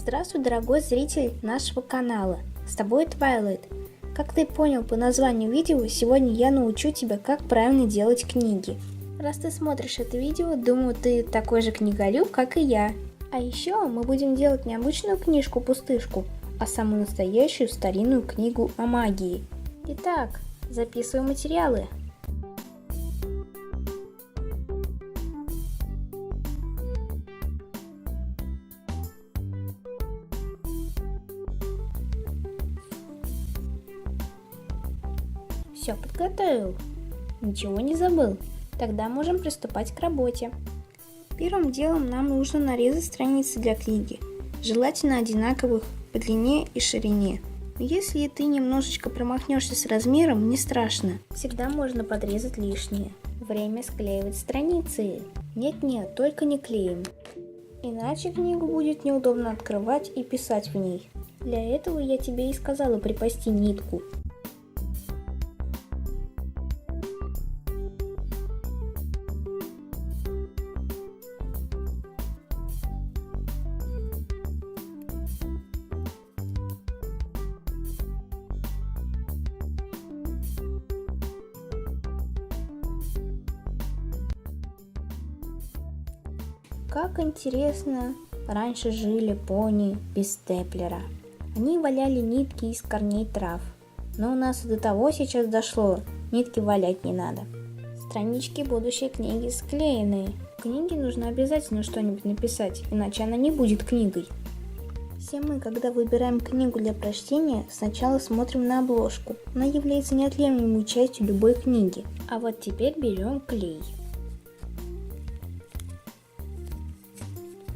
Здравствуй, дорогой зритель нашего канала. С тобой Твайлайт. Как ты понял по названию видео, сегодня я научу тебя, как правильно делать книги. Раз ты смотришь это видео, думаю, ты такой же книголюб, как и я. А еще мы будем делать не обычную книжку-пустышку, а самую настоящую старинную книгу о магии. Итак, записывай материалы. Все подготовил? Ничего не забыл? Тогда можем приступать к работе. Первым делом нам нужно нарезать страницы для книги, желательно одинаковых по длине и ширине. Но если ты немножечко промахнешься с размером, не страшно. Всегда можно подрезать лишнее. Время склеивать страницы. Нет-нет, только не клеим. Иначе книгу будет неудобно открывать и писать в ней. Для этого я тебе и сказала припасти нитку. Как интересно, раньше жили пони без степлера. Они валяли нитки из корней трав. Но у нас до того сейчас дошло, нитки валять не надо. Странички будущей книги склеены. В книге нужно обязательно что-нибудь написать, иначе она не будет книгой. Все мы, когда выбираем книгу для прочтения, сначала смотрим на обложку. Она является неотъемлемой частью любой книги. А вот теперь берем клей.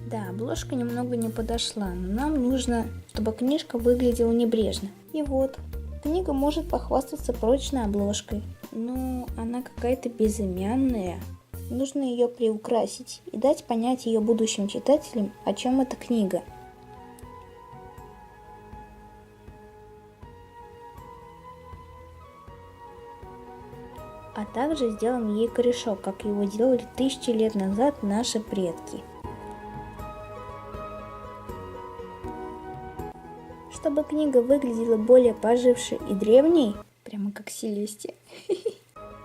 Да, обложка немного не подошла, но нам нужно, чтобы книжка выглядела небрежно. И вот, книга может похвастаться прочной обложкой, но она какая-то безымянная. Нужно ее приукрасить и дать понять ее будущим читателям, о чем эта книга. А также сделаем ей корешок, как его делали тысячи лет назад наши предки. Чтобы книга выглядела более пожившей и древней, прямо как Селестия,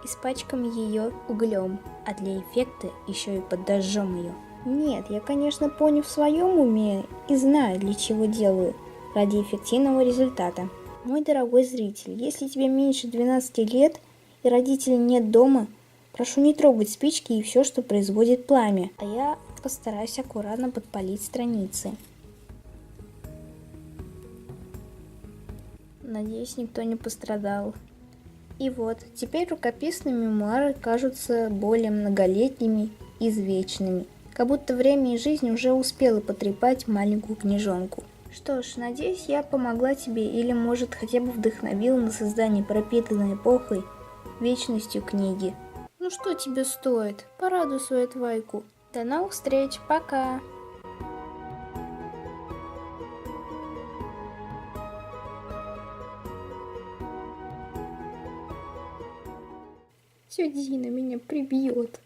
испачкаем ее углем, а для эффекта еще и подожжем ее. Нет, я, конечно, пони в своем уме и знаю, для чего делаю, ради эффективного результата. Мой дорогой зритель, если тебе меньше 12 лет и родителей нет дома, прошу не трогать спички и все, что производит пламя, а я постараюсь аккуратно подпалить страницы. Надеюсь, никто не пострадал. И вот, теперь рукописные мемуары кажутся более многолетними и извечными. Как будто время и жизнь уже успела потрепать маленькую книжонку. Что ж, надеюсь, я помогла тебе или, может, хотя бы вдохновила на создание пропитанной эпохой, вечностью книги. Ну что тебе стоит? Порадуй свою Твайку. До новых встреч, пока! Тетя Дина меня прибьет.